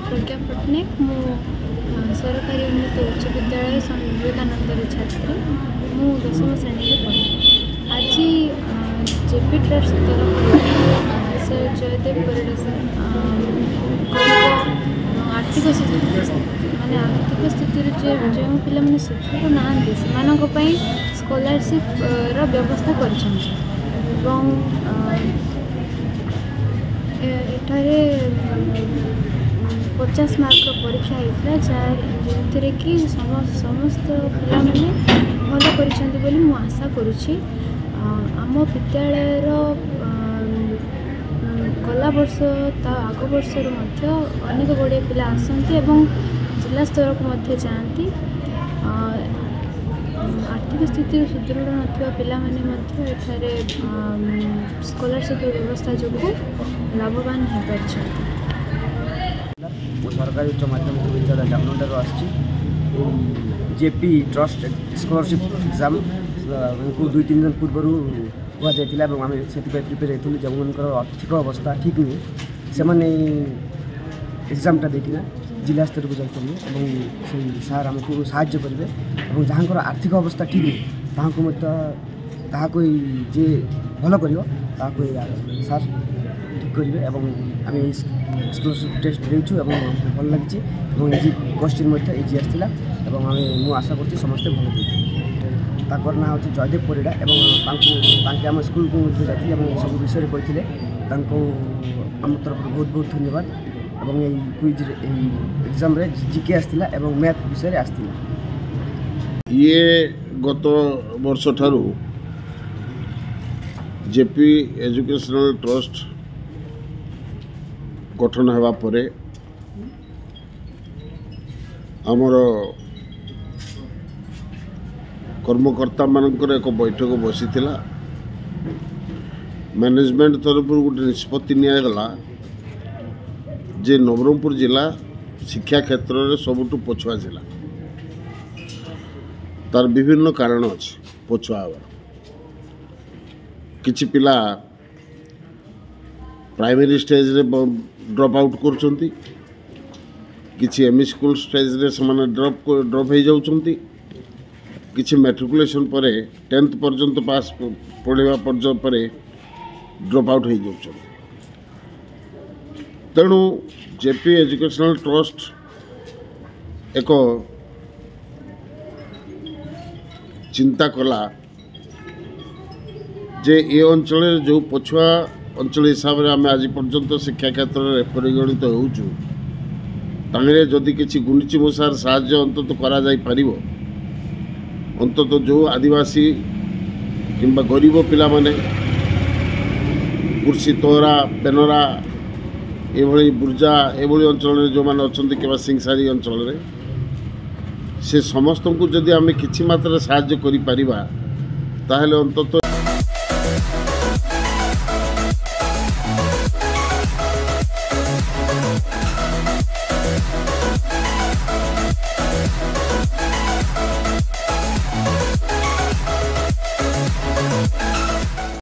प्रज्ञा पट्टनायक मु सरकारी उन्नत उच्च विद्यालय स्वामी विवेकानंदर छात्री मु 10वीं श्रेणी में पढ़े। आज जेपी ट्रस्ट तरफ सर जयदेव परिडा सर आर्थिक माने आर्थिक स्थिति जो पिला मैंने शिक्षक नहांती से स्कॉलरशिप रो व्यवस्था कर एठारे 50 मार्क परीक्षा होता जो कि समस्त पिला मैंने भल कर आशा करुँची। आम विद्यालय गला वर्ष आग वर्ष अनेक गुड़े पिला आसती जिला स्तर को जाती। आर्थिक स्थिति सुदृढ़ ना पिला माने एठारे स्कॉलरशिप व्यवस्था जो लाभवान हो पार्छ। सरकारी उच्च माध्यमिक विद्यालय जामनगर आसी जेपी ट्रस्ट स्कॉलरशिप एग्जाम को 2-3 दिन पूर्व कहुला आम से प्रिपेयर होती जो मनकर आर्थिक अवस्था ठीक नुहे से एग्जामटा देखना जिला स्तर को जाइए सार आमको साहाय्य करेंगे और जहाँ आर्थिक अवस्था ठीक नुहे कोई जे भल कर सार ठीक करेंगे। आम स्कॉलरशिप टेस्ट देचु भल लगी इजी क्वेश्चन इजी आसाला आम आशा कर समस्ते भल देर ना हूँ जयदेव परिडा आम स्कूल को जाती सब विषय कहते आम तरफ बहुत बहुत धन्यवाद। ये क्विज एग्जाम रे जीके आसाला मैथ विषय आसाला। ये गत वर्ष ठारू जेपी एजुकेशनल ट्रस्ट गठन होगा परे आमर कर्मकर्ता मानकर एक बैठक बसी मैनेजमेंट तरफ गोटे निष्पत्ति निगला जे नवरंगपुर जिला शिक्षा क्षेत्र में सबुठ पछुआ जिला तार विभिन्न कारण अच्छे पछुआ किछि पिला प्राइमरी स्टेज रे ड्रॉप आउट करछंती किछि एमई स्कूल स्टेज रे समान ड्रॉप हो जाउछंती किछि मैट्रिकुलेशन पर 10th पर्यंत पास पढ़ा पर्यंत पर ड्रॉप आउट हो जाउछंती। तेणु जेपी एजुकेशनल ट्रस्ट एक चिंता कला जे ये अंचल जो पछुआ अंचल हिसाब से आम आज पर्यंत शिक्षा क्षेत्र में परिगणित होचु जदि किसी गुणिची मशार साहाय्य अंतत करा जाई परिबो अंतत जो आदिवासी किंबा गरीब पिला माने कुर्सी तोरा पेनरा ये बुर्जा ये अंचल जो मैंने अच्छा कि सिंगसारी अंचल से समस्त को जदि आम कि मात्रा साहाय्य करि परिबा ताहले अंतत